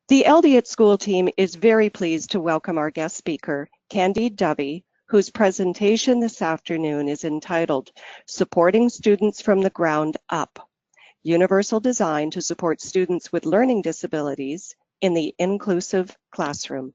The LD at School team is very pleased to welcome our guest speaker, Candide Dovey, whose presentation this afternoon is entitled Supporting Students from the Ground Up, Universal Design to Support Students with Learning Disabilities in the Inclusive Classroom.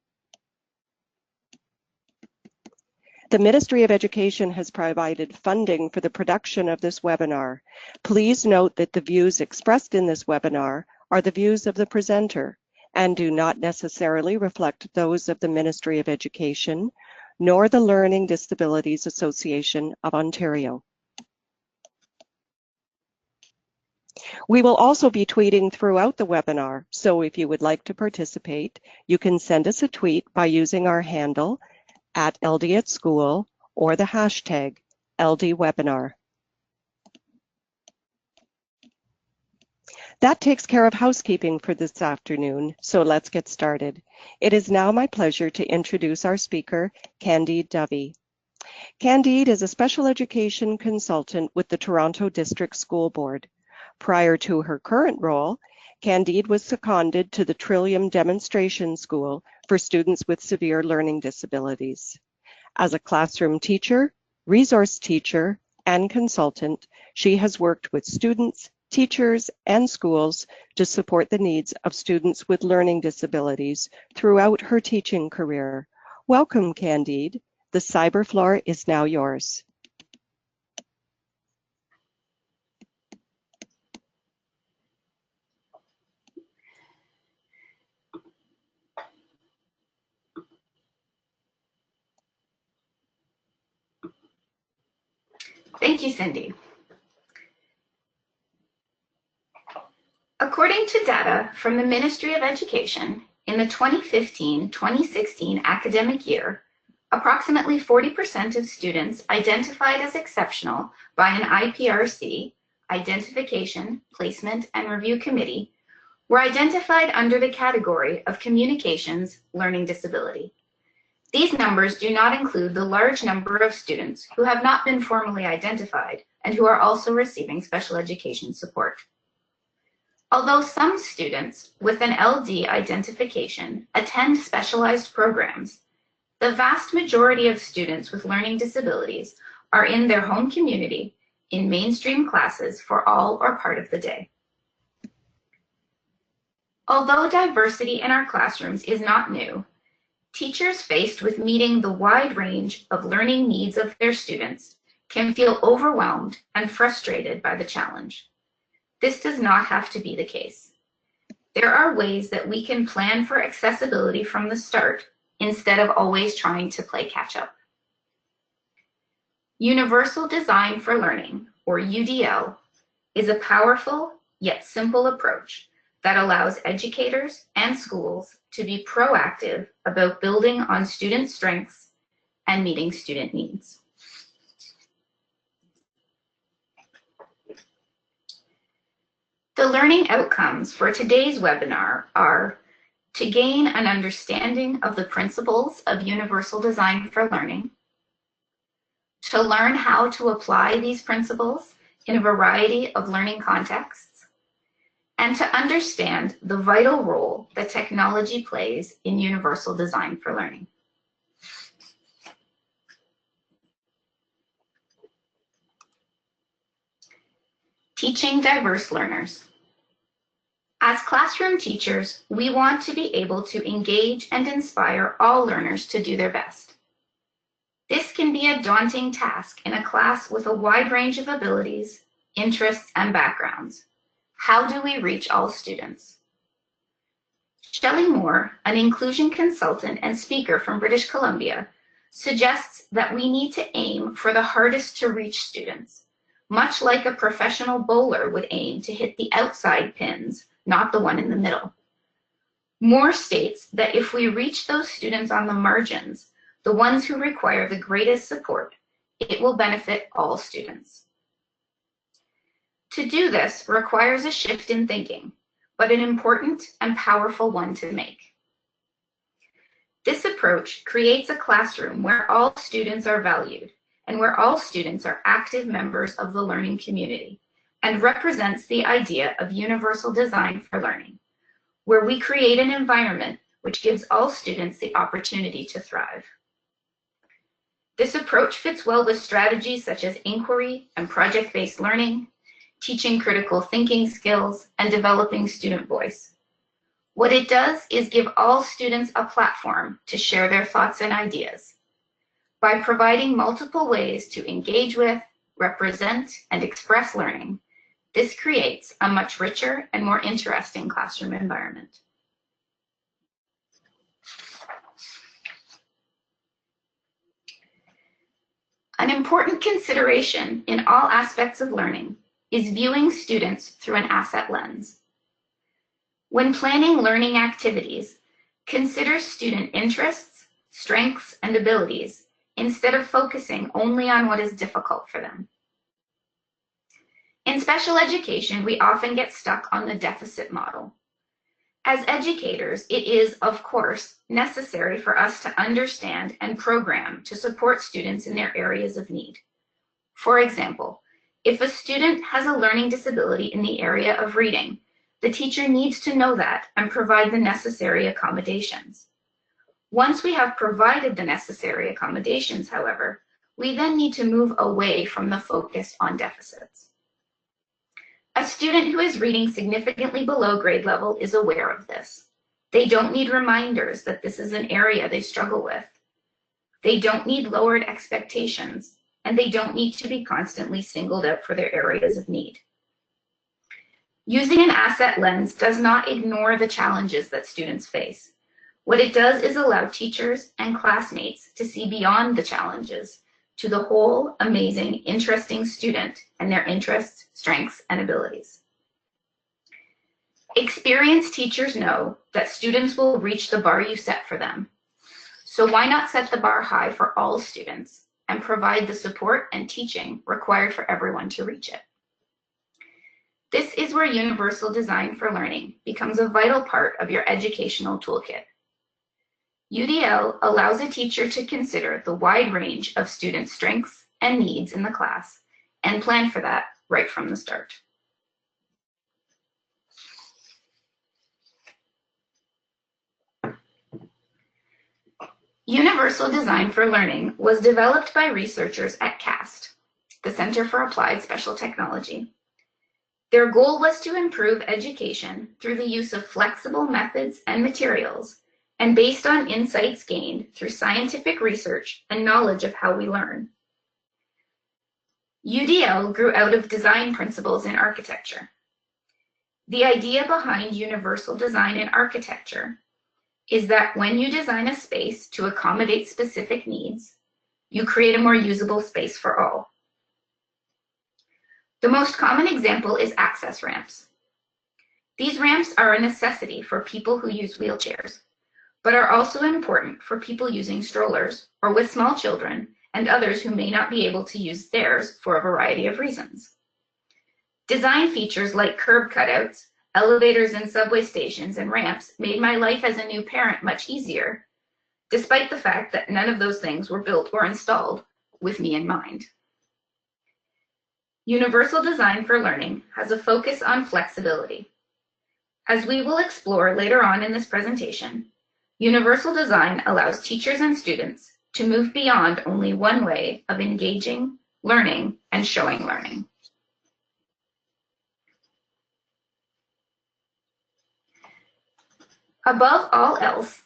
The Ministry of Education has provided funding for the production of this webinar. Please note that the views expressed in this webinar are the views of the presenter and do not necessarily reflect those of the Ministry of Education, nor the Learning Disabilities Association of Ontario. We will also be tweeting throughout the webinar, so if you would like to participate, you can send us a tweet by using our handle @LDAtSchool or the hashtag LDWebinar. That takes care of housekeeping for this afternoon, so let's get started. It is now my pleasure to introduce our speaker, Candide Dovey. Candide is a special education consultant with the Toronto District School Board. Prior to her current role, Candide was seconded to the Trillium Demonstration School for students with severe learning disabilities. As a classroom teacher, resource teacher, and consultant, she has worked with students, teachers, and schools to support the needs of students with learning disabilities throughout her teaching career. Welcome, Candide. The cyber floor is now yours. Thank you, Cindy. According to data from the Ministry of Education, in the 2015-2016 academic year, approximately 40% of students identified as exceptional by an IPRC, Identification, Placement, and Review Committee, were identified under the category of Communications Learning Disability. These numbers do not include the large number of students who have not been formally identified and who are also receiving special education support. Although some students with an LD identification attend specialized programs, the vast majority of students with learning disabilities are in their home community in mainstream classes for all or part of the day. Although diversity in our classrooms is not new, teachers faced with meeting the wide range of learning needs of their students can feel overwhelmed and frustrated by the challenge. This does not have to be the case. There are ways that we can plan for accessibility from the start instead of always trying to play catch up. Universal Design for Learning, or UDL, is a powerful yet simple approach that allows educators and schools to be proactive about building on student strengths and meeting student needs. The learning outcomes for today's webinar are to gain an understanding of the principles of universal design for learning, to learn how to apply these principles in a variety of learning contexts, and to understand the vital role that technology plays in universal design for learning. Teaching diverse learners. As classroom teachers, we want to be able to engage and inspire all learners to do their best. This can be a daunting task in a class with a wide range of abilities, interests, and backgrounds. How do we reach all students? Shelley Moore, an inclusion consultant and speaker from British Columbia, suggests that we need to aim for the hardest to reach students, much like a professional bowler would aim to hit the outside pins, not the one in the middle. Moore states that if we reach those students on the margins, the ones who require the greatest support, it will benefit all students. To do this requires a shift in thinking, but an important and powerful one to make. This approach creates a classroom where all students are valued and where all students are active members of the learning community and represents the idea of universal design for learning, where we create an environment which gives all students the opportunity to thrive. This approach fits well with strategies such as inquiry and project-based learning, teaching critical thinking skills, and developing student voice. What it does is give all students a platform to share their thoughts and ideas. By providing multiple ways to engage with, represent, and express learning, this creates a much richer and more interesting classroom environment. An important consideration in all aspects of learning is viewing students through an asset lens. When planning learning activities, consider student interests, strengths, and abilities instead of focusing only on what is difficult for them. In special education, we often get stuck on the deficit model. As educators, it is, of course, necessary for us to understand and program to support students in their areas of need. For example, if a student has a learning disability in the area of reading, the teacher needs to know that and provide the necessary accommodations. Once we have provided the necessary accommodations, however, we then need to move away from the focus on deficits. A student who is reading significantly below grade level is aware of this. They don't need reminders that this is an area they struggle with. They don't need lowered expectations, and they don't need to be constantly singled out for their areas of need. Using an asset lens does not ignore the challenges that students face. What it does is allow teachers and classmates to see beyond the challenges to the whole, amazing, interesting student and their interests, strengths, and abilities. Experienced teachers know that students will reach the bar you set for them. So why not set the bar high for all students and provide the support and teaching required for everyone to reach it? This is where universal design for learning becomes a vital part of your educational toolkit. UDL allows a teacher to consider the wide range of student strengths and needs in the class and plan for that right from the start. Universal Design for Learning was developed by researchers at CAST, the Center for Applied Special Technology. Their goal was to improve education through the use of flexible methods and materials, and based on insights gained through scientific research and knowledge of how we learn. UDL grew out of design principles in architecture. The idea behind universal design in architecture is that when you design a space to accommodate specific needs, you create a more usable space for all. The most common example is access ramps. These ramps are a necessity for people who use wheelchairs, but are also important for people using strollers or with small children and others who may not be able to use theirs for a variety of reasons. Design features like curb cutouts, elevators in subway stations, and ramps made my life as a new parent much easier, despite the fact that none of those things were built or installed with me in mind. Universal Design for Learning has a focus on flexibility. As we will explore later on in this presentation, universal design allows teachers and students to move beyond only one way of engaging, learning, and showing learning. Above all else,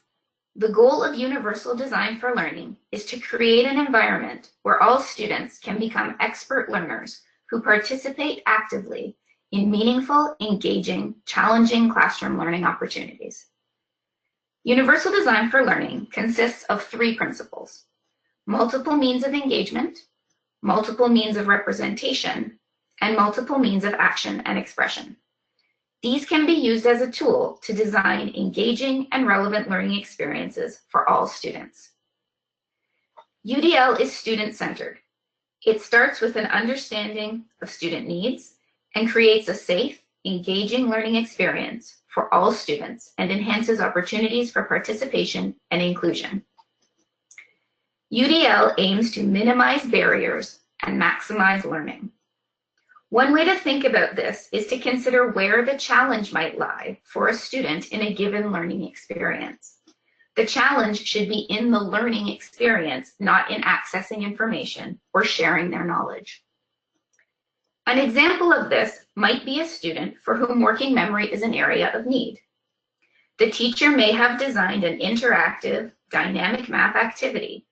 the goal of universal design for learning is to create an environment where all students can become expert learners who participate actively in meaningful, engaging, challenging classroom learning opportunities. Universal design for learning consists of 3 principles: multiple means of engagement, multiple means of representation, and multiple means of action and expression. These can be used as a tool to design engaging and relevant learning experiences for all students. UDL is student-centered. It starts with an understanding of student needs and creates a safe, engaging learning experience for all students and enhances opportunities for participation and inclusion. UDL aims to minimize barriers and maximize learning. One way to think about this is to consider where the challenge might lie for a student in a given learning experience. The challenge should be in the learning experience, not in accessing information or sharing their knowledge. An example of this might be a student for whom working memory is an area of need. The teacher may have designed an interactive, dynamic math activity,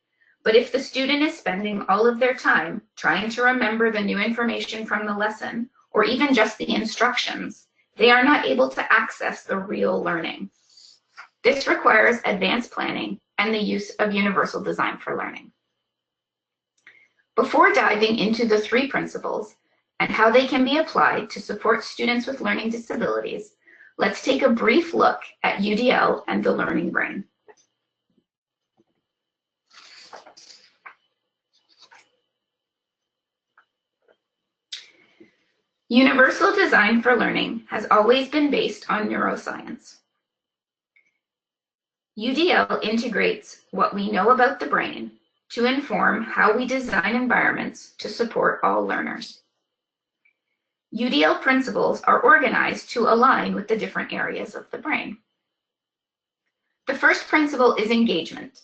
but if the student is spending all of their time trying to remember the new information from the lesson, or even just the instructions, they are not able to access the real learning. This requires advanced planning and the use of universal design for learning. Before diving into the 3 principles and how they can be applied to support students with learning disabilities, let's take a brief look at UDL and the learning brain. Universal design for learning has always been based on neuroscience. UDL integrates what we know about the brain to inform how we design environments to support all learners. UDL principles are organized to align with the different areas of the brain. The first principle is engagement.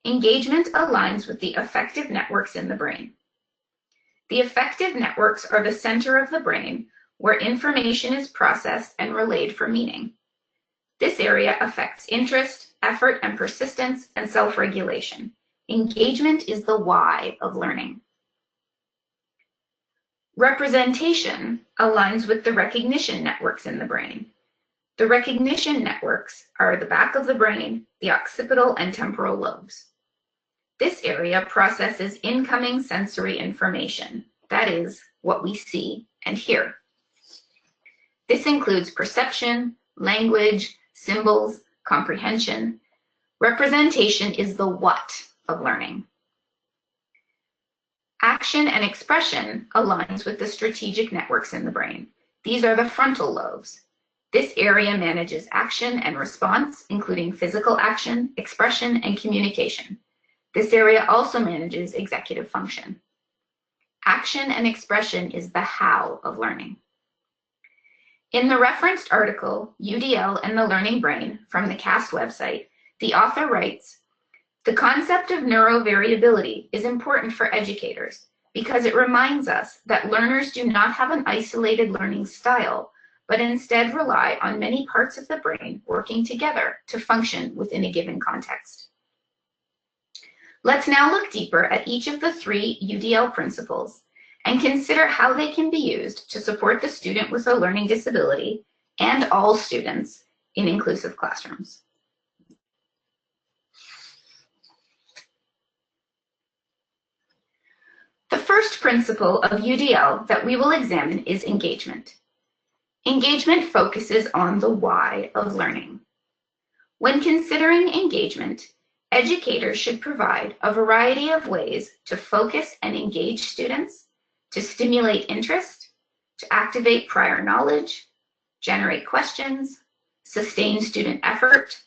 Engagement aligns with the affective networks in the brain. The affective networks are the center of the brain where information is processed and relayed for meaning. This area affects interest, effort and persistence, and self-regulation. Engagement is the why of learning. Representation aligns with the recognition networks in the brain. The recognition networks are the back of the brain, the occipital and temporal lobes. This area processes incoming sensory information, that is, what we see and hear. This includes perception, language, symbols, comprehension. Representation is the what of learning. Action and expression aligns with the strategic networks in the brain. These are the frontal lobes. This area manages action and response, including physical action, expression, and communication. This area also manages executive function. Action and expression is the how of learning. In the referenced article, UDL and the Learning Brain from the CAST website, the author writes, "The concept of neurovariability is important for educators because it reminds us that learners do not have an isolated learning style, but instead rely on many parts of the brain working together to function within a given context." Let's now look deeper at each of the 3 UDL principles and consider how they can be used to support the student with a learning disability and all students in inclusive classrooms. The first principle of UDL that we will examine is engagement. Engagement focuses on the why of learning. When considering engagement, educators should provide a variety of ways to focus and engage students, to stimulate interest, to activate prior knowledge, generate questions, sustain student effort,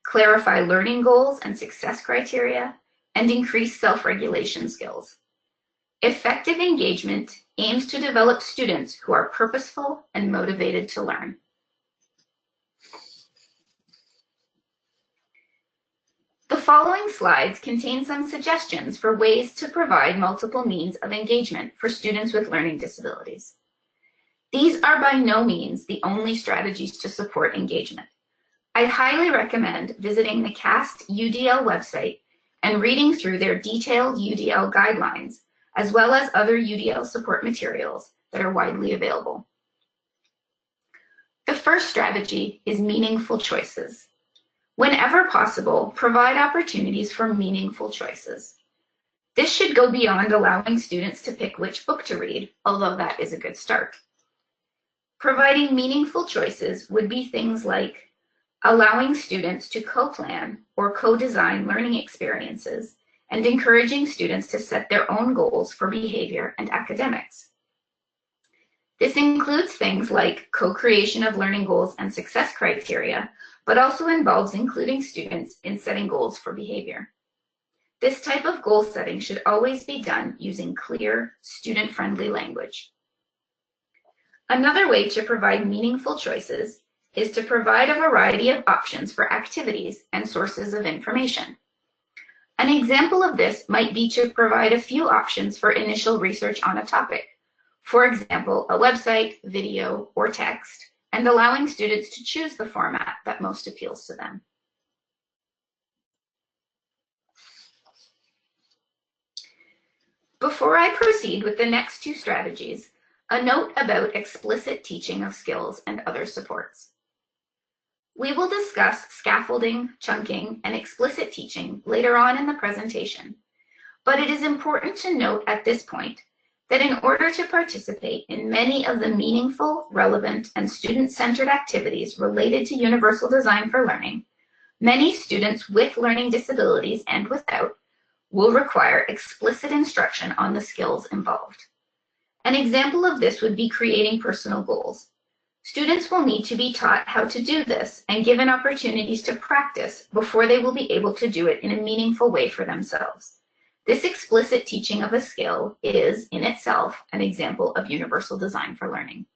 clarify learning goals and success criteria, and increase self-regulation skills. Effective engagement aims to develop students who are purposeful and motivated to learn. The following slides contain some suggestions for ways to provide multiple means of engagement for students with learning disabilities. These are by no means the only strategies to support engagement. I highly recommend visiting the CAST UDL website and reading through their detailed UDL guidelines, as well as other UDL support materials that are widely available. The first strategy is meaningful choices. Whenever possible, provide opportunities for meaningful choices. This should go beyond allowing students to pick which book to read, although that is a good start. Providing meaningful choices would be things like allowing students to co-plan or co-design learning experiences and encouraging students to set their own goals for behavior and academics. This includes things like co-creation of learning goals and success criteria, but also involves including students in setting goals for behavior. This type of goal setting should always be done using clear, student-friendly language. Another way to provide meaningful choices is to provide a variety of options for activities and sources of information. An example of this might be to provide a few options for initial research on a topic. For example, a website, video, or text, and allowing students to choose the format that most appeals to them. Before I proceed with the next two strategies, a note about explicit teaching of skills and other supports. We will discuss scaffolding, chunking, and explicit teaching later on in the presentation, but it is important to note at this point that in order to participate in many of the meaningful, relevant, and student-centered activities related to universal design for learning, many students with learning disabilities and without will require explicit instruction on the skills involved. An example of this would be creating personal goals. Students will need to be taught how to do this and given opportunities to practice before they will be able to do it in a meaningful way for themselves. This explicit teaching of a skill is, in itself, an example of universal design for learning.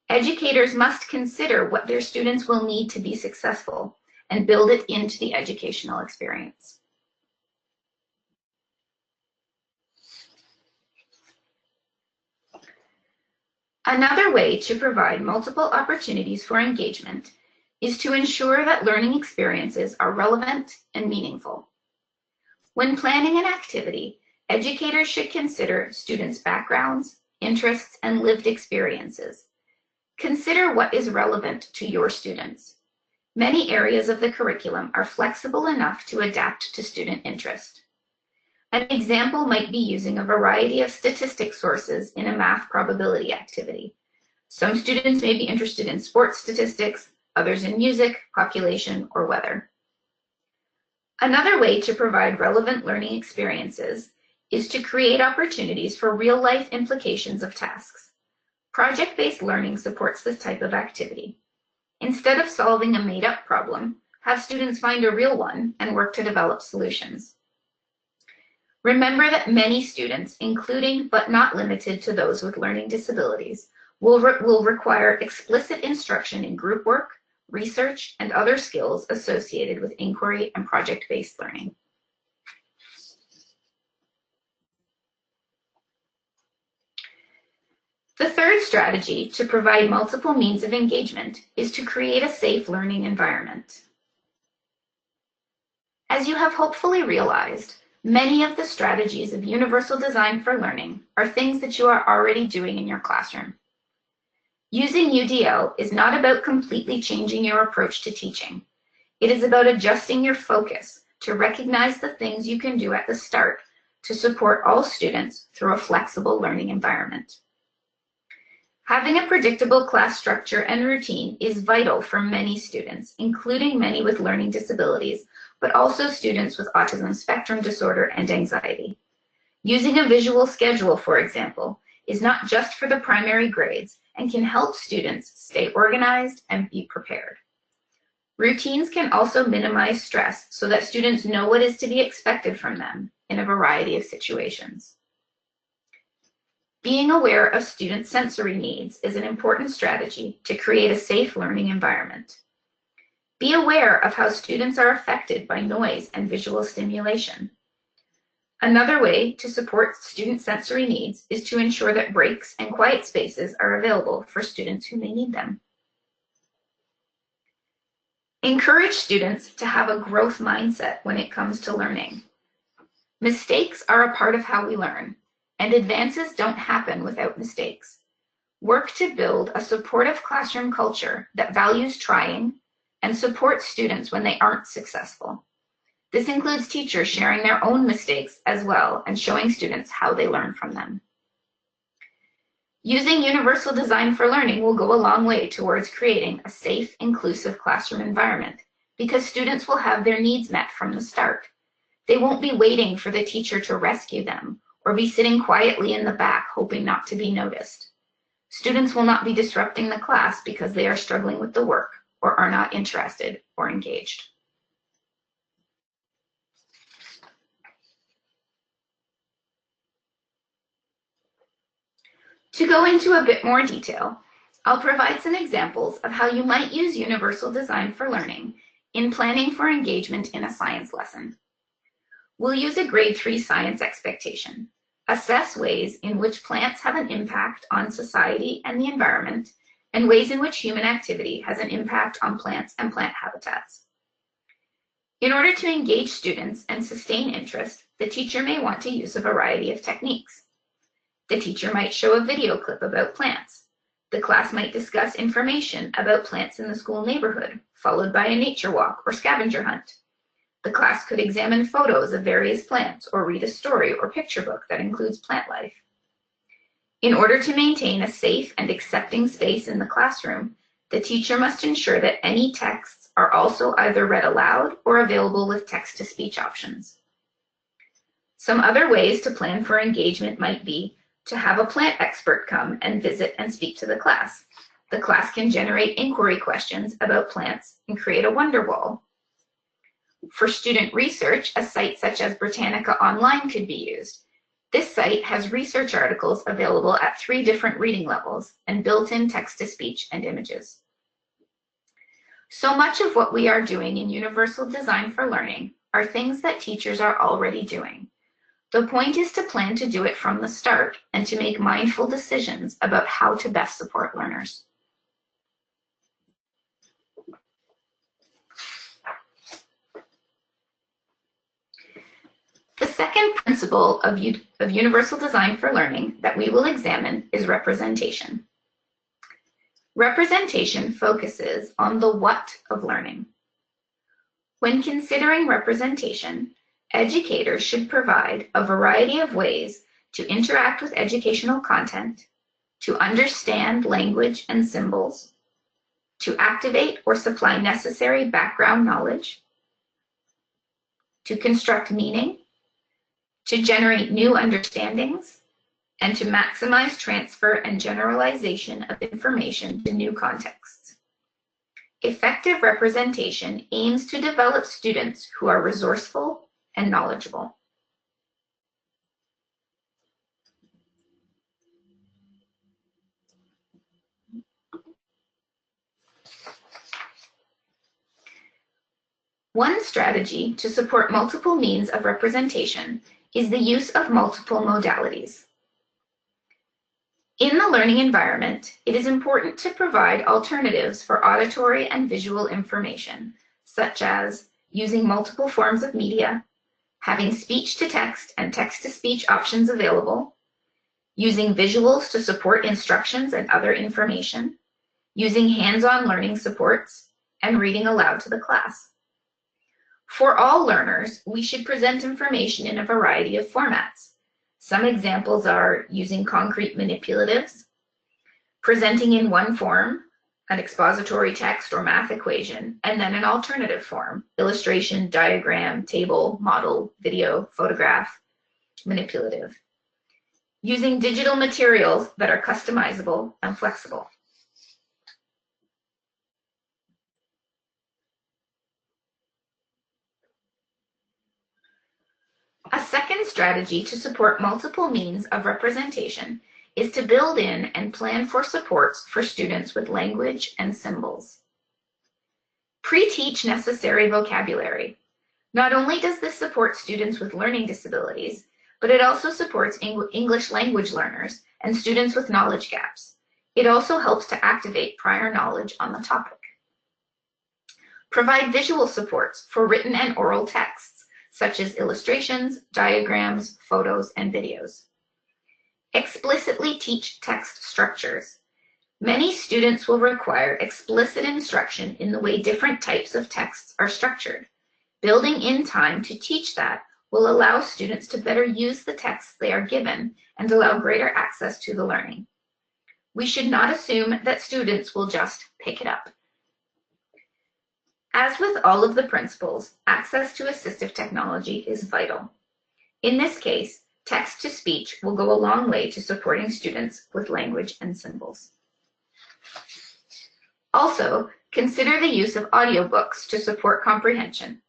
Educators must consider what their students will need to be successful and build it into the educational experience. Another way to provide multiple opportunities for engagement is to ensure that learning experiences are relevant and meaningful. When planning an activity, educators should consider students' backgrounds, interests, and lived experiences. Consider what is relevant to your students. Many areas of the curriculum are flexible enough to adapt to student interest. An example might be using a variety of statistics sources in a math probability activity. Some students may be interested in sports statistics, others in music, population, or weather. Another way to provide relevant learning experiences is to create opportunities for real-life implications of tasks. Project-based learning supports this type of activity. Instead of solving a made-up problem, have students find a real one and work to develop solutions. Remember that many students, including but not limited to those with learning disabilities, will require explicit instruction in group work, research, and other skills associated with inquiry and project-based learning. The third strategy to provide multiple means of engagement is to create a safe learning environment. As you have hopefully realized, many of the strategies of universal design for learning are things that you are already doing in your classroom. Using UDL is not about completely changing your approach to teaching. It is about adjusting your focus to recognize the things you can do at the start to support all students through a flexible learning environment. Having a predictable class structure and routine is vital for many students, including many with learning disabilities, but also students with autism spectrum disorder and anxiety. Using a visual schedule, for example, is not just for the primary grades and can help students stay organized and be prepared. Routines can also minimize stress so that students know what is to be expected from them in a variety of situations. Being aware of student sensory needs is an important strategy to create a safe learning environment. Be aware of how students are affected by noise and visual stimulation. Another way to support student sensory needs is to ensure that breaks and quiet spaces are available for students who may need them. Encourage students to have a growth mindset when it comes to learning. Mistakes are a part of how we learn, and advances don't happen without mistakes. Work to build a supportive classroom culture that values trying and supports students when they aren't successful. This includes teachers sharing their own mistakes as well and showing students how they learn from them. Using universal design for learning will go a long way towards creating a safe, inclusive classroom environment because students will have their needs met from the start. They won't be waiting for the teacher to rescue them or be sitting quietly in the back hoping not to be noticed. Students will not be disrupting the class because they are struggling with the work or are not interested or engaged. To go into a bit more detail, I'll provide some examples of how you might use universal design for learning in planning for engagement in a science lesson. We'll use a grade 3 science expectation, assess ways in which plants have an impact on society and the environment, and ways in which human activity has an impact on plants and plant habitats. In order to engage students and sustain interest, the teacher may want to use a variety of techniques. The teacher might show a video clip about plants. The class might discuss information about plants in the school neighborhood, followed by a nature walk or scavenger hunt. The class could examine photos of various plants or read a story or picture book that includes plant life. In order to maintain a safe and accepting space in the classroom, the teacher must ensure that any texts are also either read aloud or available with text-to-speech options. Some other ways to plan for engagement might be to have a plant expert come and visit and speak to the class. The class can generate inquiry questions about plants and create a wonder wall. For student research, a site such as Britannica Online could be used. This site has research articles available at 3 different reading levels and built-in text-to-speech and images. So much of what we are doing in Universal Design for Learning are things that teachers are already doing. The point is to plan to do it from the start and to make mindful decisions about how to best support learners. The second principle of Universal Design for Learning that we will examine is representation. Representation focuses on the what of learning. When considering representation, educators should provide a variety of ways to interact with educational content, to understand language and symbols, to activate or supply necessary background knowledge, to construct meaning, to generate new understandings, and to maximize transfer and generalization of information to new contexts. Effective representation aims to develop students who are resourceful and knowledgeable. One strategy to support multiple means of representation is the use of multiple modalities. In the learning environment, it is important to provide alternatives for auditory and visual information, such as using multiple forms of media, having speech-to-text and text-to-speech options available, using visuals to support instructions and other information, using hands-on learning supports, and reading aloud to the class. For all learners, we should present information in a variety of formats. Some examples are using concrete manipulatives, presenting in one form, an expository text or math equation, and then an alternative form, illustration, diagram, table, model, video, photograph, manipulative. Using digital materials that are customizable and flexible. A second strategy to support multiple means of representation is to build in and plan for supports for students with language and symbols. Pre-teach necessary vocabulary. Not only does this support students with learning disabilities, but it also supports English language learners and students with knowledge gaps. It also helps to activate prior knowledge on the topic. Provide visual supports for written and oral texts, such as illustrations, diagrams, photos, and videos. Explicitly teach text structures. Many students will require explicit instruction in the way different types of texts are structured. Building in time to teach that will allow students to better use the texts they are given and allow greater access to the learning. We should not assume that students will just pick it up. As with all of the principles, access to assistive technology is vital. In this case, text-to-speech will go a long way to supporting students with language and symbols. Also, consider the use of audiobooks to support comprehension.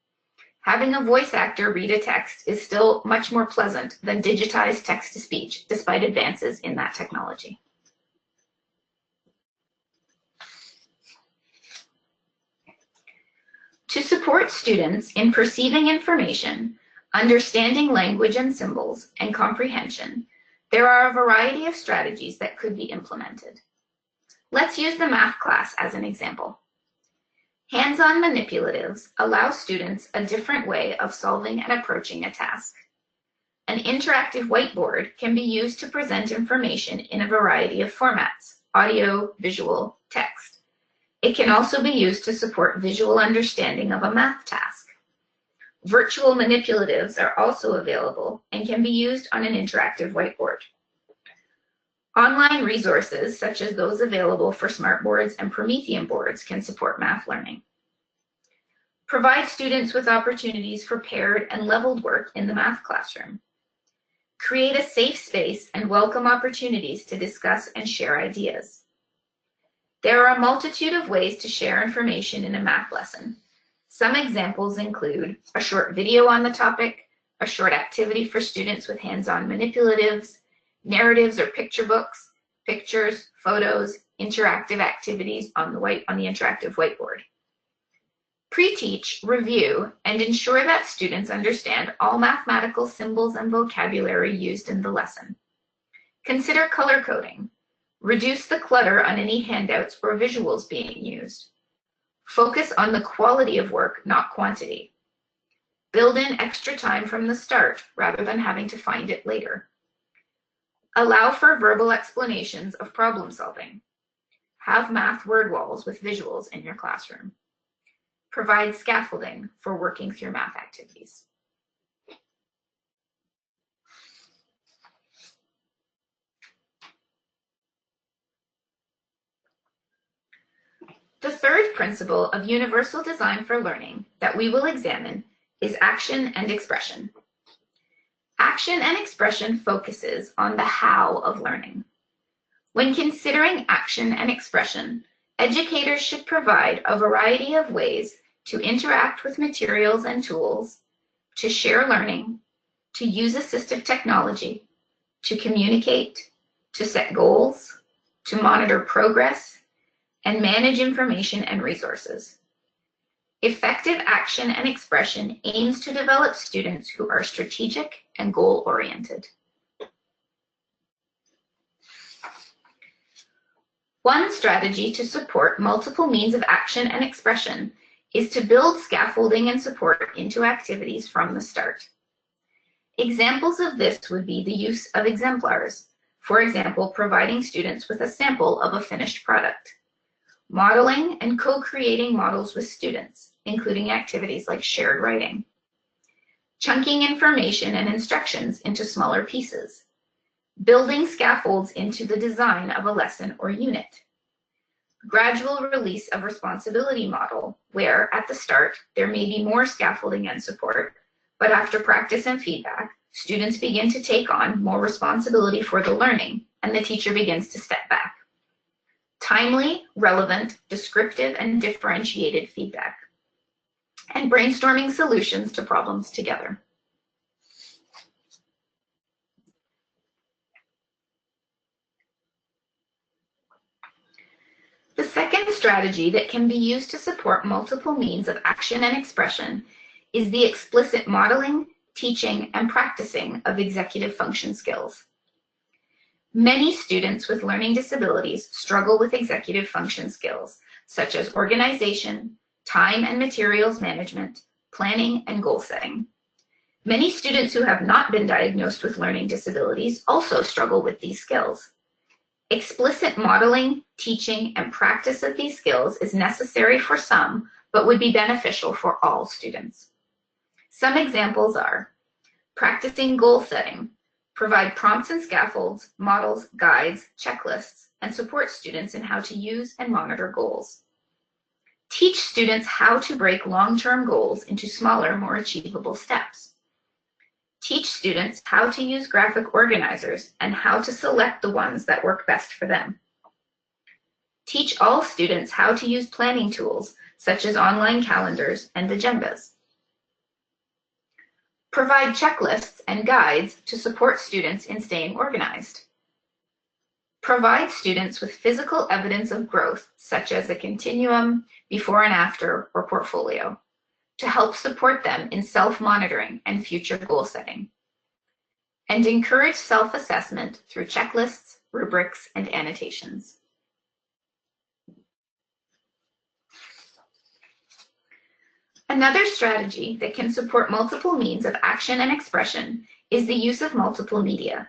Having a voice actor read a text is still much more pleasant than digitized text-to-speech, despite advances in that technology. To support students in perceiving information, understanding language and symbols, and comprehension, there are a variety of strategies that could be implemented. Let's use the math class as an example. Hands-on manipulatives allow students a different way of solving and approaching a task. An interactive whiteboard can be used to present information in a variety of formats: audio, visual, text. It can also be used to support visual understanding of a math task. Virtual manipulatives are also available and can be used on an interactive whiteboard. Online resources, such as those available for smartboards and Promethean boards, can support math learning. Provide students with opportunities for paired and leveled work in the math classroom. Create a safe space and welcome opportunities to discuss and share ideas. There are a multitude of ways to share information in a math lesson. Some examples include a short video on the topic, a short activity for students with hands-on manipulatives, narratives or picture books, pictures, photos, interactive activities on the interactive whiteboard. Pre-teach, review, and ensure that students understand all mathematical symbols and vocabulary used in the lesson. Consider color coding. Reduce the clutter on any handouts or visuals being used. Focus on the quality of work, not quantity. Build in extra time from the start rather than having to find it later. Allow for verbal explanations of problem solving. Have math word walls with visuals in your classroom. Provide scaffolding for working through math activities. The third principle of universal design for learning that we will examine is action and expression. Action and expression focuses on the how of learning. When considering action and expression, educators should provide a variety of ways to interact with materials and tools, to share learning, to use assistive technology, to communicate, to set goals, to monitor progress, and manage information and resources. Effective action and expression aims to develop students who are strategic and goal-oriented. One strategy to support multiple means of action and expression is to build scaffolding and support into activities from the start. Examples of this would be the use of exemplars, for example, providing students with a sample of a finished product. Modeling and co-creating models with students, including activities like shared writing. Chunking information and instructions into smaller pieces. Building scaffolds into the design of a lesson or unit. Gradual release of responsibility model, where at the start there may be more scaffolding and support, but after practice and feedback, students begin to take on more responsibility for the learning and the teacher begins to step back. Timely, relevant, descriptive, and differentiated feedback. And brainstorming solutions to problems together. The second strategy that can be used to support multiple means of action and expression is the explicit modeling, teaching, and practicing of executive function skills. Many students with learning disabilities struggle with executive function skills, such as organization, time and materials management, planning, and goal setting. Many students who have not been diagnosed with learning disabilities also struggle with these skills. Explicit modeling, teaching, and practice of these skills is necessary for some, but would be beneficial for all students. Some examples are practicing goal setting. Provide prompts and scaffolds, models, guides, checklists, and support students in how to use and monitor goals. Teach students how to break long-term goals into smaller, more achievable steps. Teach students how to use graphic organizers and how to select the ones that work best for them. Teach all students how to use planning tools, such as online calendars and agendas. Provide checklists and guides to support students in staying organized. Provide students with physical evidence of growth, such as a continuum, before and after, or portfolio. to help support them in self-monitoring and future goal setting. And encourage self-assessment through checklists, rubrics, and annotations. Another strategy that can support multiple means of action and expression is the use of multiple media.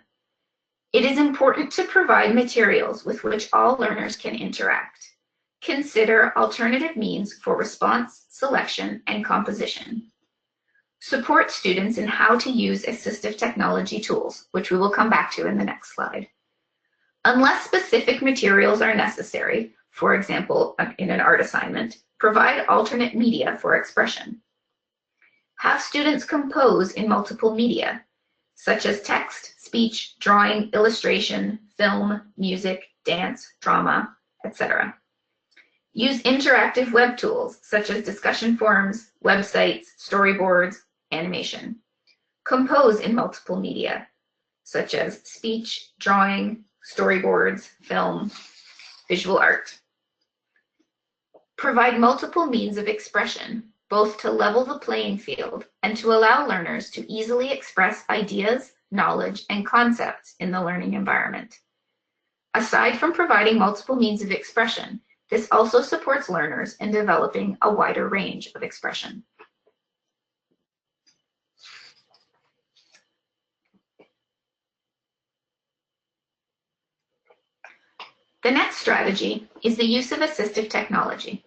It is important to provide materials with which all learners can interact. Consider alternative means for response, selection, and composition. Support students in how to use assistive technology tools, which we will come back to in the next slide. Unless specific materials are necessary, for example, in an art assignment, provide alternate media for expression. Have students compose in multiple media, such as text, speech, drawing, illustration, film, music, dance, drama, etc. Use interactive web tools, such as discussion forums, websites, storyboards, animation. Compose in multiple media, such as speech, drawing, storyboards, film, visual art. Provide multiple means of expression, both to level the playing field and to allow learners to easily express ideas, knowledge, and concepts in the learning environment. Aside from providing multiple means of expression, this also supports learners in developing a wider range of expression. The next strategy is the use of assistive technology.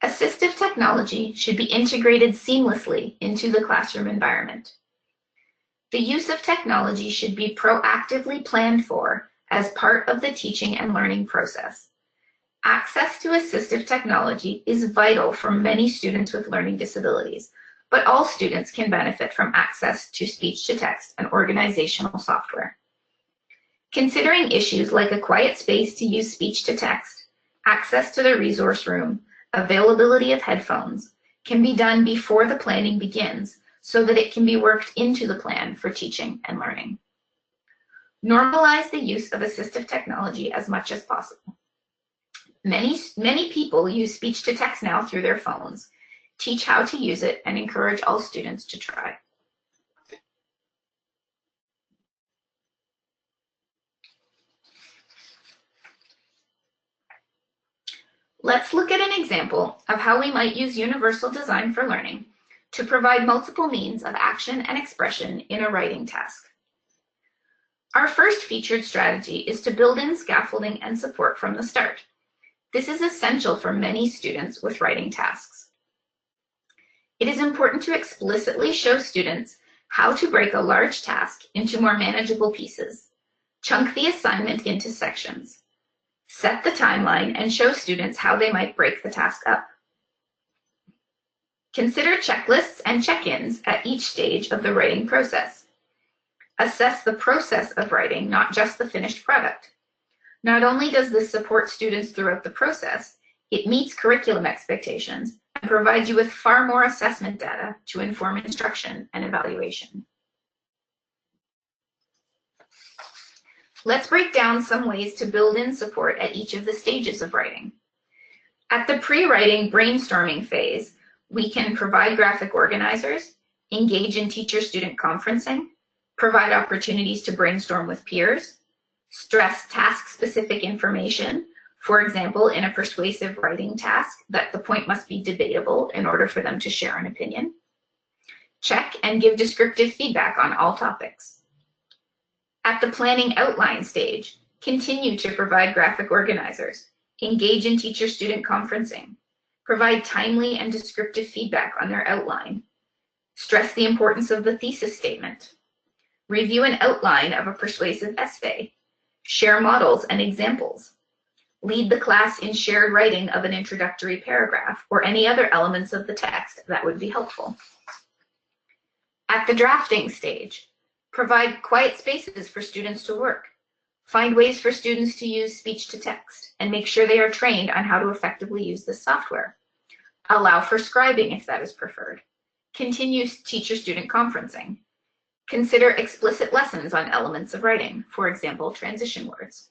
Assistive technology should be integrated seamlessly into the classroom environment. The use of technology should be proactively planned for as part of the teaching and learning process. Access to assistive technology is vital for many students with learning disabilities, but all students can benefit from access to speech-to-text and organizational software. Considering issues like a quiet space to use speech-to-text, access to the resource room, availability of headphones, can be done before the planning begins so that it can be worked into the plan for teaching and learning. Normalize the use of assistive technology as much as possible. Many people use speech-to-text now through their phones. Teach how to use it and encourage all students to try. Let's look at an example of how we might use universal design for learning to provide multiple means of action and expression in a writing task. Our first featured strategy is to build in scaffolding and support from the start. This is essential for many students with writing tasks. It is important to explicitly show students how to break a large task into more manageable pieces, chunk the assignment into sections, set the timeline, and show students how they might break the task up. Consider checklists and check-ins at each stage of the writing process. Assess the process of writing, not just the finished product. Not only does this support students throughout the process, it meets curriculum expectations and provides you with far more assessment data to inform instruction and evaluation. Let's break down some ways to build in support at each of the stages of writing. At the pre-writing brainstorming phase, we can provide graphic organizers, engage in teacher-student conferencing, provide opportunities to brainstorm with peers, stress task-specific information, for example, in a persuasive writing task, that the point must be debatable in order for them to share an opinion. Check and give descriptive feedback on all topics. At the planning outline stage, continue to provide graphic organizers, engage in teacher-student conferencing, provide timely and descriptive feedback on their outline, stress the importance of the thesis statement, review an outline of a persuasive essay, share models and examples, lead the class in shared writing of an introductory paragraph or any other elements of the text that would be helpful. At the drafting stage, provide quiet spaces for students to work. Find ways for students to use speech-to-text and make sure they are trained on how to effectively use this software. Allow for scribing if that is preferred. Continue teacher-student conferencing. Consider explicit lessons on elements of writing, for example, transition words.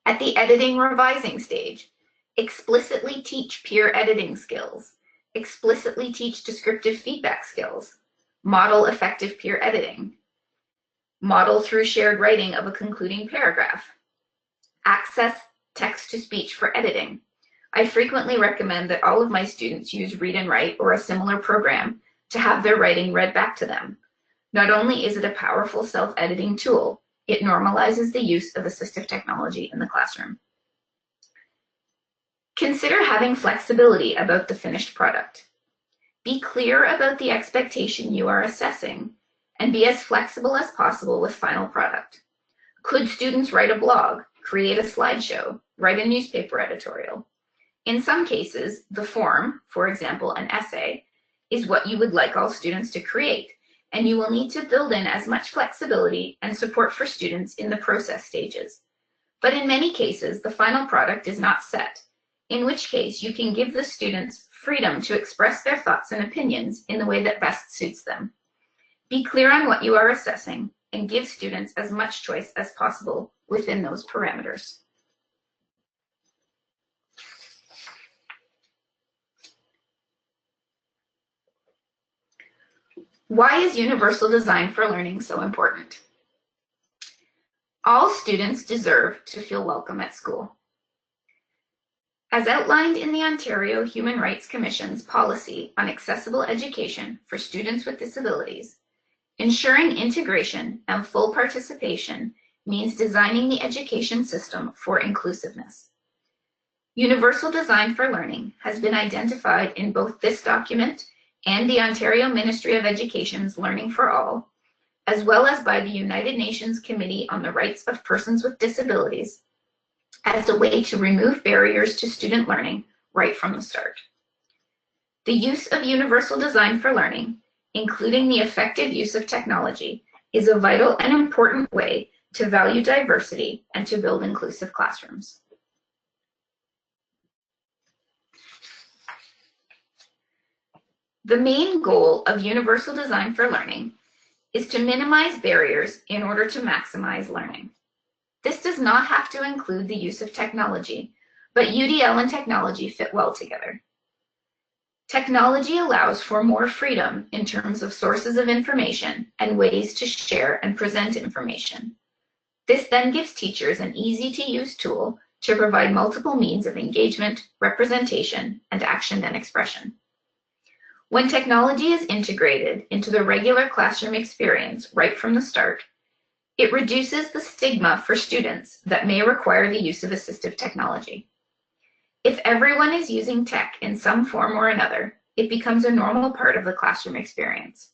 At the editing revising stage, explicitly teach peer editing skills. explicitly teach descriptive feedback skills, model effective peer editing, model through shared writing of a concluding paragraph, access text-to-speech for editing. I frequently recommend that all of my students use Read and Write or a similar program to have their writing read back to them. Not only is it a powerful self-editing tool, it normalizes the use of assistive technology in the classroom. Consider having flexibility about the finished product. Be clear about the expectation you are assessing and be as flexible as possible with final product. Could students write a blog, create a slideshow, write a newspaper editorial? In some cases, the form, for example, an essay, is what you would like all students to create, and you will need to build in as much flexibility and support for students in the process stages. But in many cases, the final product is not set, in which case you can give the students freedom to express their thoughts and opinions in the way that best suits them. Be clear on what you are assessing and give students as much choice as possible within those parameters. Why is universal design for learning so important? All students deserve to feel welcome at school. As outlined in the Ontario Human Rights Commission's policy on accessible education for students with disabilities, ensuring integration and full participation means designing the education system for inclusiveness. Universal design for learning has been identified in both this document and the Ontario Ministry of Education's Learning for All, as well as by the United Nations Committee on the Rights of Persons with Disabilities, as a way to remove barriers to student learning right from the start. The use of universal design for learning, including the effective use of technology, is a vital and important way to value diversity and to build inclusive classrooms. The main goal of universal design for learning is to minimize barriers in order to maximize learning. This does not have to include the use of technology, but UDL and technology fit well together. Technology allows for more freedom in terms of sources of information and ways to share and present information. This then gives teachers an easy-to-use tool to provide multiple means of engagement, representation, and action and expression. When technology is integrated into the regular classroom experience right from the start, it reduces the stigma for students that may require the use of assistive technology. If everyone is using tech in some form or another, it becomes a normal part of the classroom experience.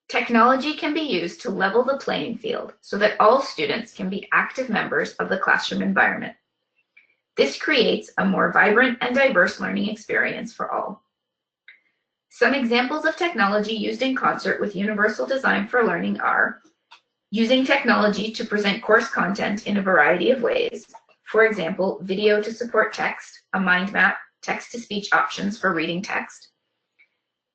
Technology can be used to level the playing field so that all students can be active members of the classroom environment. This creates a more vibrant and diverse learning experience for all. Some examples of technology used in concert with universal design for learning are using technology to present course content in a variety of ways. For example, video to support text, a mind map, text-to-speech options for reading text.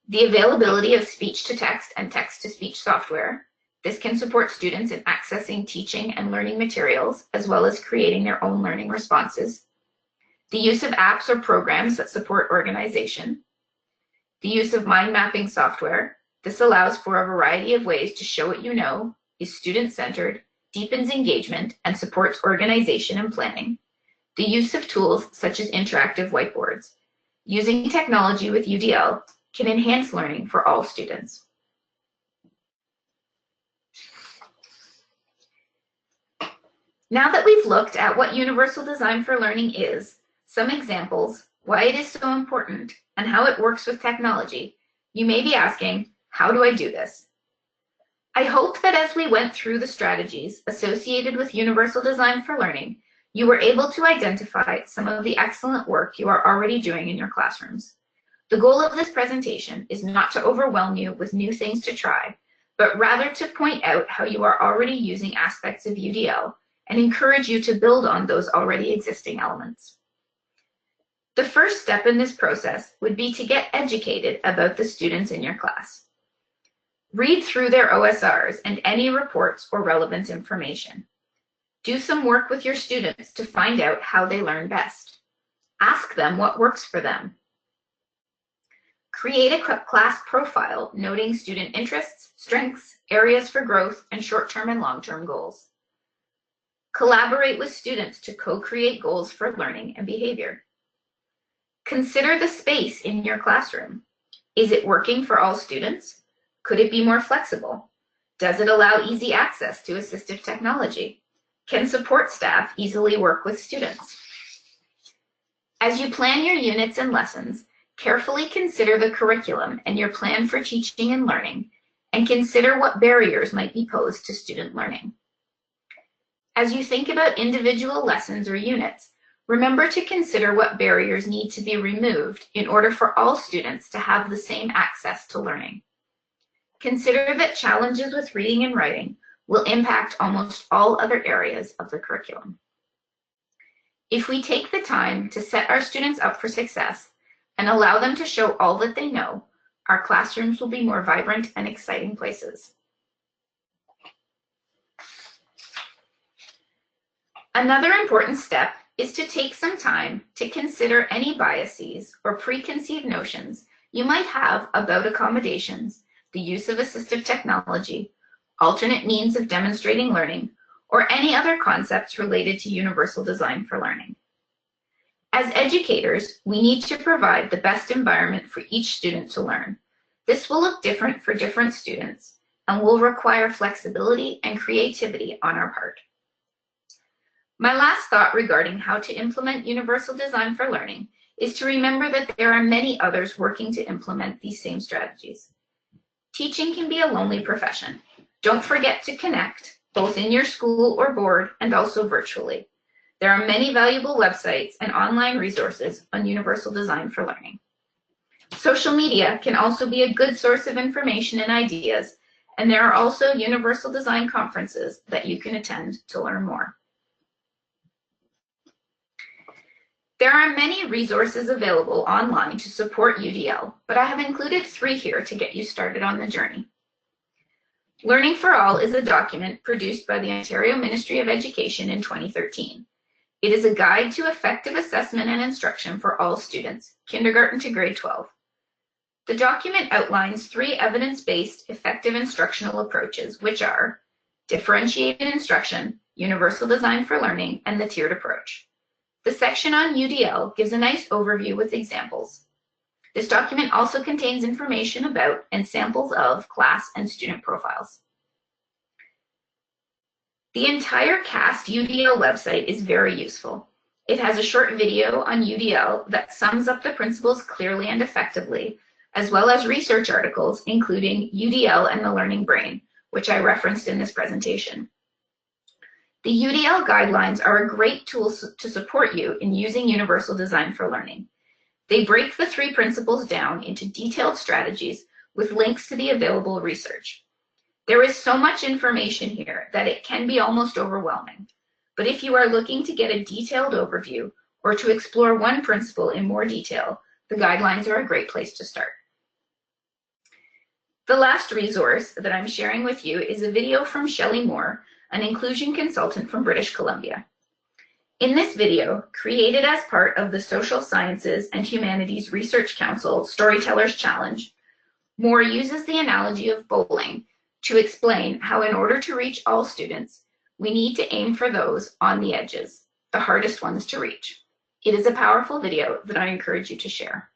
The availability of speech-to-text and text-to-speech software. This can support students in accessing teaching and learning materials, as well as creating their own learning responses. The use of apps or programs that support organization. The use of mind mapping software. This allows for a variety of ways to show what you know, is student-centered, deepens engagement, and supports organization and planning. The use of tools such as interactive whiteboards. Using technology with UDL can enhance learning for all students. Now that we've looked at what universal design for learning is, some examples, why it is so important, and how it works with technology, you may be asking, how do I do this? I hope that as we went through the strategies associated with universal design for learning, you were able to identify some of the excellent work you are already doing in your classrooms. The goal of this presentation is not to overwhelm you with new things to try, but rather to point out how you are already using aspects of UDL and encourage you to build on those already existing elements. The first step in this process would be to get educated about the students in your class. Read through their OSRs and any reports or relevant information. Do some work with your students to find out how they learn best. Ask them what works for them. Create a class profile noting student interests, strengths, areas for growth, and short-term and long-term goals. Collaborate with students to co-create goals for learning and behavior. Consider the space in your classroom. Is it working for all students? Could it be more flexible? Does it allow easy access to assistive technology? Can support staff easily work with students? As you plan your units and lessons, carefully consider the curriculum and your plan for teaching and learning, and consider what barriers might be posed to student learning. As you think about individual lessons or units, remember to consider what barriers need to be removed in order for all students to have the same access to learning. Consider that challenges with reading and writing will impact almost all other areas of the curriculum. If we take the time to set our students up for success and allow them to show all that they know, our classrooms will be more vibrant and exciting places. Another important step is to take some time to consider any biases or preconceived notions you might have about accommodations, the use of assistive technology, alternate means of demonstrating learning, or any other concepts related to universal design for learning. As educators, we need to provide the best environment for each student to learn. This will look different for different students and will require flexibility and creativity on our part. My last thought regarding how to implement universal design for learning is to remember that there are many others working to implement these same strategies. Teaching can be a lonely profession. Don't forget to connect, both in your school or board and also virtually. There are many valuable websites and online resources on universal design for learning. Social media can also be a good source of information and ideas, and there are also universal design conferences that you can attend to learn more. There are many resources available online to support UDL, but I have included 3 here to get you started on the journey. Learning for All is a document produced by the Ontario Ministry of Education in 2013. It is a guide to effective assessment and instruction for all students, kindergarten to grade 12. The document outlines 3 evidence-based effective instructional approaches, which are differentiated instruction, universal design for learning, and the tiered approach. The section on UDL gives a nice overview with examples. This document also contains information about and samples of class and student profiles. The entire CAST UDL website is very useful. It has a short video on UDL that sums up the principles clearly and effectively, as well as research articles including UDL and the Learning Brain, which I referenced in this presentation. The UDL guidelines are a great tool to support you in using universal design for learning. They break the 3 principles down into detailed strategies with links to the available research. There is so much information here that it can be almost overwhelming. But if you are looking to get a detailed overview or to explore one principle in more detail, the guidelines are a great place to start. The last resource that I'm sharing with you is a video from Shelley Moore, an inclusion consultant from British Columbia. In this video, created as part of the Social Sciences and Humanities Research Council Storytellers Challenge, Moore uses the analogy of bowling to explain how in order to reach all students, we need to aim for those on the edges, the hardest ones to reach. It is a powerful video that I encourage you to share.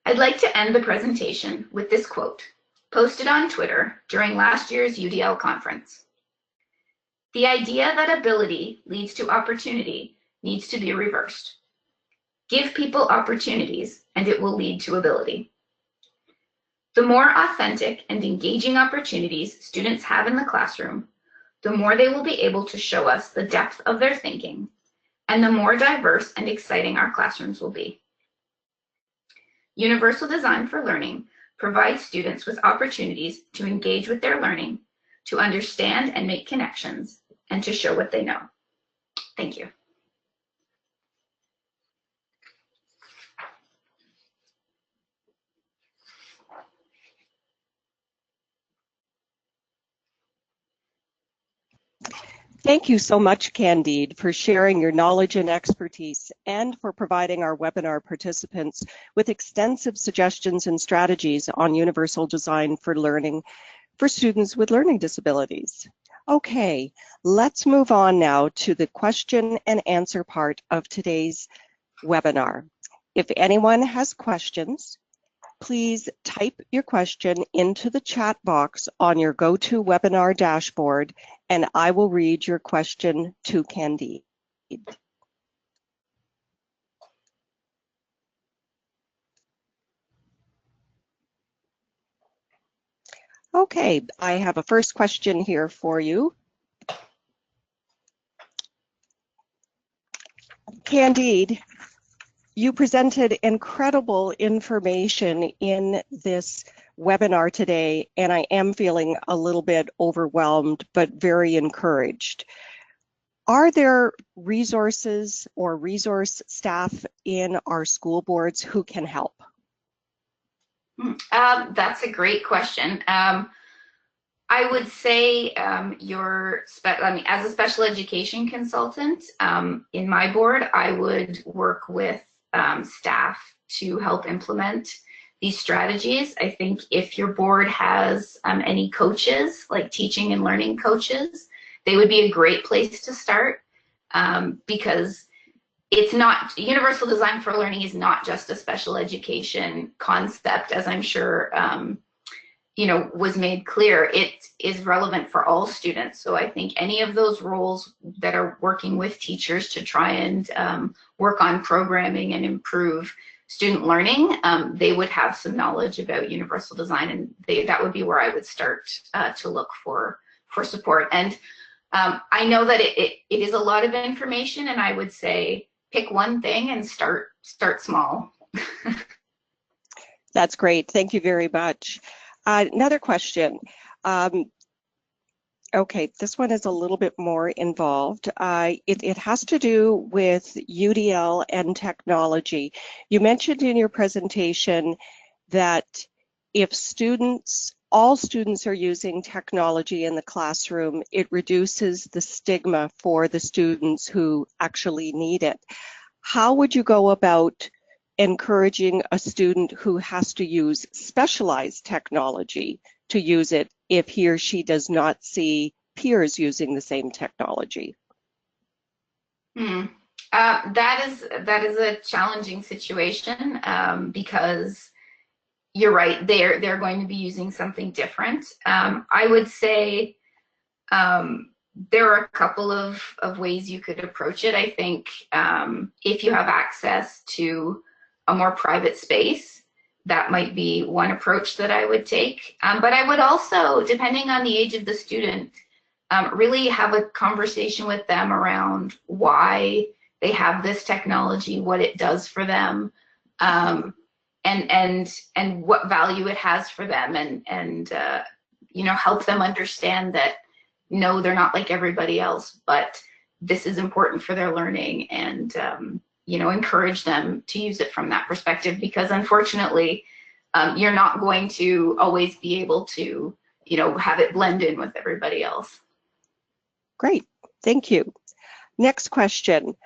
I'd like to end the presentation with this quote, posted on Twitter during last year's UDL conference. The idea that ability leads to opportunity needs to be reversed. Give people opportunities and it will lead to ability. The more authentic and engaging opportunities students have in the classroom, the more they will be able to show us the depth of their thinking, and the more diverse and exciting our classrooms will be. Universal design for learning provides students with opportunities to engage with their learning, to understand and make connections, and to show what they know. Thank you. Thank you so much, Candide, for sharing your knowledge and expertise and for providing our webinar participants with extensive suggestions and strategies on universal design for learning for students with learning disabilities. Okay, let's move on now to the question and answer part of today's webinar. If anyone has questions, please type your question into the chat box on your GoToWebinar dashboard, and I will read your question to Candide. Okay, I have a first question here for you. Candide, you presented incredible information in this webinar today, and I am feeling a little bit overwhelmed, but very encouraged. Are there resources or resource staff in our school boards who can help? That's a great question. I would say as a special education consultant in my board, I would work with staff to help implement these strategies. I think if your board has any coaches, like teaching and learning coaches, they would be a great place to start because it's not, universal design for learning is not just a special education concept, as I'm sure was made clear. It is relevant for all students. So I think any of those roles that are working with teachers to try and work on programming and improve student learning, they would have some knowledge about universal design, and that would be where I would start to look for support. And I know that it is a lot of information, and I would say pick one thing and start small. That's great. Thank you very much. Another question. Okay, this one is a little bit more involved. It has to do with UDL and technology. You mentioned in your presentation that if all students are using technology in the classroom, it reduces the stigma for the students who actually need it. How would you go about encouraging a student who has to use specialized technology to use it if he or she does not see peers using the same technology? That is a challenging situation because you're right, they're going to be using something different. I would say there are a couple of ways you could approach it. I think if you have access to a more private space, that might be one approach that I would take. But I would also, depending on the age of the student, really have a conversation with them around why they have this technology, what it does for them, and what value it has for them, and help them understand that no, they're not like everybody else, but this is important for their learning, and encourage them to use it from that perspective, because unfortunately you're not going to always be able to have it blend in with everybody else. Great, thank you. Next question.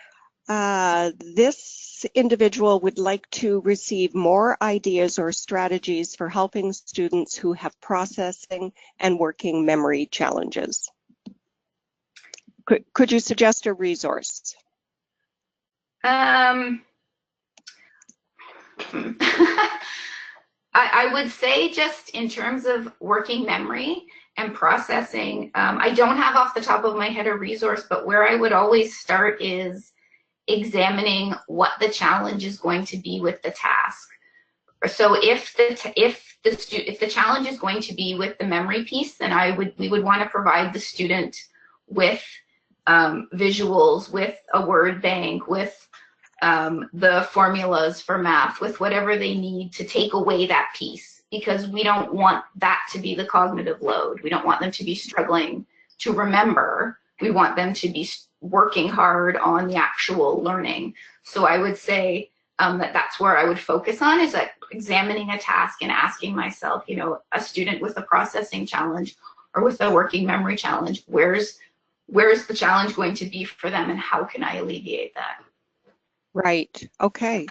This individual would like to receive more ideas or strategies for helping students who have processing and working memory challenges. Could you suggest a resource? I would say, just in terms of working memory and processing, I don't have off the top of my head a resource, but where I would always start is examining what the challenge is going to be with the task. So if the challenge is going to be with the memory piece, then we would want to provide the student with visuals, with a word bank, with the formulas for math, with whatever they need to take away that piece, because we don't want that to be the cognitive load. We don't want them to be struggling to remember. We want them to be working hard on the actual learning. So I would say that's where I would focus on, is like examining a task and asking myself, a student with a processing challenge or with a working memory challenge, where's where's the challenge going to be for them and how can I alleviate that? Right. Okay.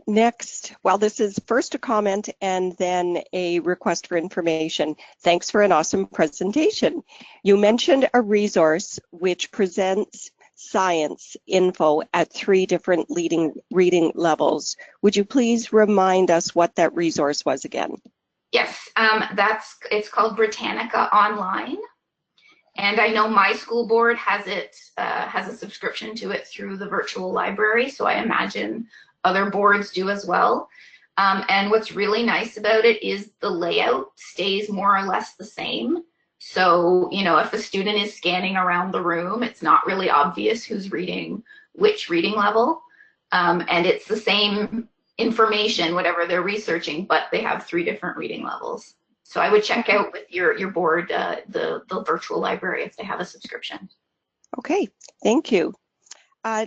Next, well, this is first a comment and then a request for information. Thanks for an awesome presentation. You mentioned a resource which presents science info at 3 different reading levels. Would you please remind us what that resource was again? Yes, it's called Britannica Online. And I know my school board has a subscription to it through the virtual library, so I imagine other boards do as well. And what's really nice about it is the layout stays more or less the same. So, you know, if a student is scanning around the room, it's not really obvious who's reading which reading level. And it's the same information, whatever they're researching, but they have 3 different reading levels. So I would check out with your board the virtual library if they have a subscription. Okay, thank you.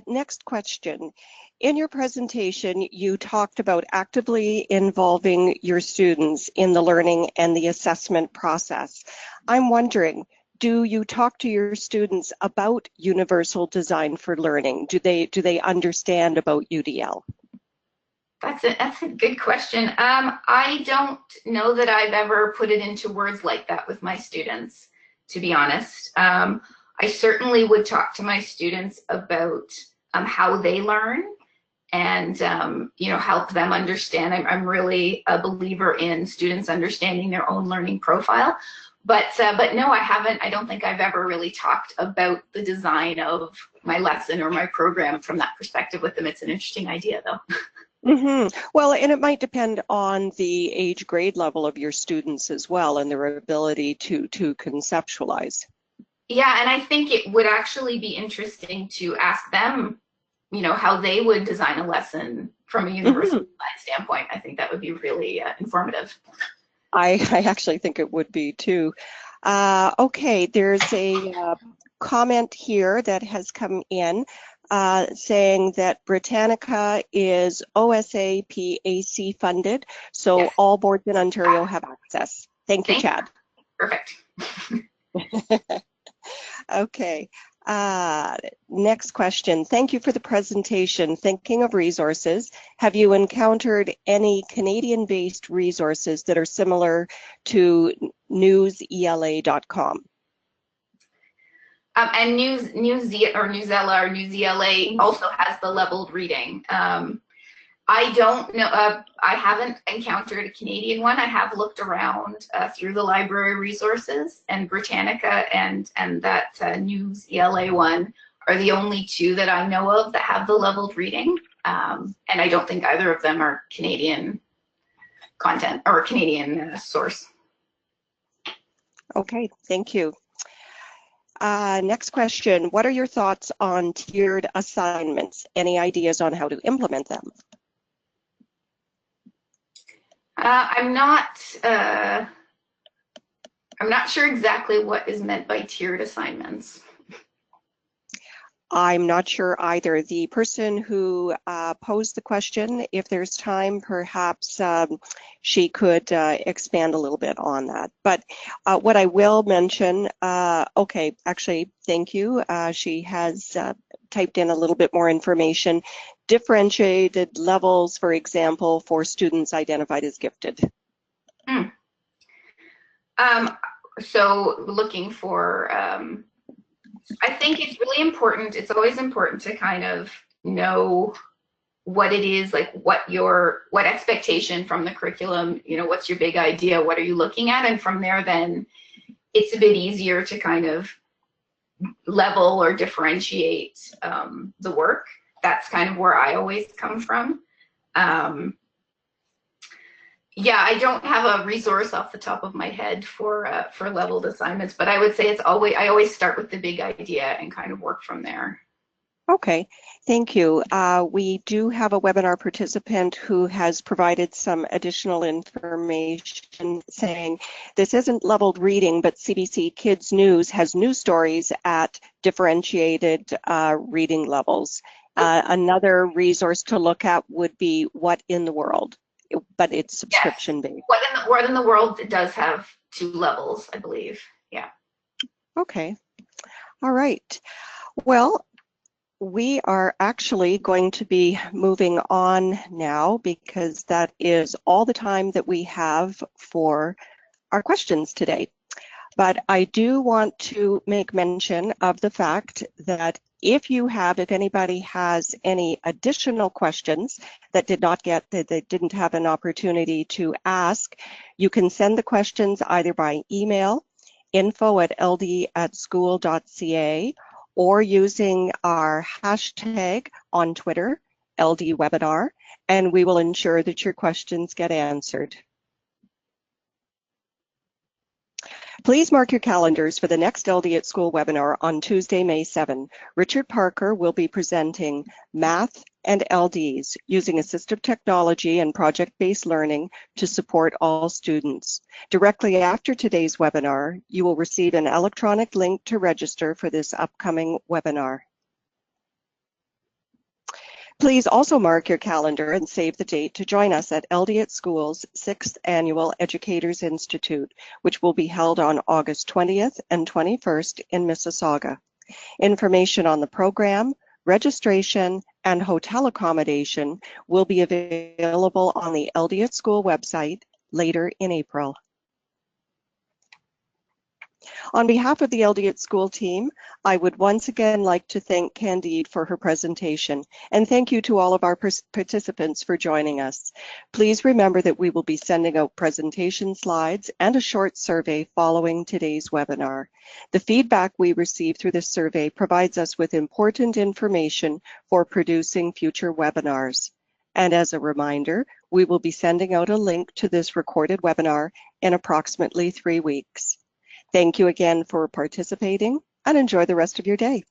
Next question. In your presentation, you talked about actively involving your students in the learning and the assessment process. I'm wondering, do you talk to your students about universal design for learning? Do they understand about UDL? That's a good question. I don't know that I've ever put it into words like that with my students, to be honest. I certainly would talk to my students about how they learn and you know, help them understand. I'm really a believer in students understanding their own learning profile. But no, I haven't. I don't think I've ever really talked about the design of my lesson or my program from that perspective with them. It's an interesting idea, though. Mm-hmm. Well, and it might depend on the age grade level of your students as well and their ability to conceptualize. Yeah, and I think it would actually be interesting to ask them, you know, how they would design a lesson from a universal design standpoint. I think that would be really informative. I actually think it would be too. Okay, there's a comment here that has come in saying that Britannica is OSA PAC funded, so yes, all boards in Ontario have access. Thank you, Chad. Perfect. Okay. Next question. Thank you for the presentation. Thinking of resources, have you encountered any Canadian-based resources that are similar to newsela.com? And Newsela also has the leveled reading. I don't know, I haven't encountered a Canadian one. I have looked around through the library resources, and Britannica and that Newsela one are the only 2 that I know of that have the leveled reading. And I don't think either of them are Canadian content or Canadian source. Okay, thank you. Next question. What are your thoughts on tiered assignments? Any ideas on how to implement them? I'm not sure exactly what is meant by tiered assignments. I'm not sure either. The person who posed the question, if there's time, perhaps she could expand a little bit on that. But what I will mention, okay, actually, thank you. She has typed in a little bit more information. Differentiated levels, for example, for students identified as gifted. So looking for, I think it's really important, it's always important to kind of know what it is, like what expectation from the curriculum, you know, what's your big idea, what are you looking at? And from there, then it's a bit easier to kind of level or differentiate the work. That's kind of where I always come from. Yeah, I don't have a resource off the top of my head for leveled assignments, but I would say I always start with the big idea and kind of work from there. Okay, thank you. We do have a webinar participant who has provided some additional information saying this isn't leveled reading, but CBC Kids News has news stories at differentiated reading levels. Another resource to look at would be What in the World, but it's subscription based. Yes. What in the World does have 2 levels, I believe. Yeah. Okay. All right. Well, we are actually going to be moving on now because that is all the time that we have for our questions today. But I do want to make mention of the fact that if anybody has any additional questions that they didn't have an opportunity to ask, you can send the questions either by email, info@ld@school.ca, or using our hashtag on Twitter, LDWebinar, and we will ensure that your questions get answered. Please mark your calendars for the next LD at School webinar on Tuesday, May 7. Richard Parker will be presenting Math and LDs using assistive technology and project-based learning to support all students. Directly after today's webinar, you will receive an electronic link to register for this upcoming webinar. Please also mark your calendar and save the date to join us at LD at School's 6th Annual Educators Institute, which will be held on August 20th and 21st in Mississauga. Information on the program, registration, and hotel accommodation will be available on the LD at School website later in April. On behalf of the LD at School team, I would once again like to thank Candide for her presentation, and thank you to all of our participants for joining us. Please remember that we will be sending out presentation slides and a short survey following today's webinar. The feedback we receive through this survey provides us with important information for producing future webinars. And as a reminder, we will be sending out a link to this recorded webinar in approximately 3 weeks. Thank you again for participating, and enjoy the rest of your day.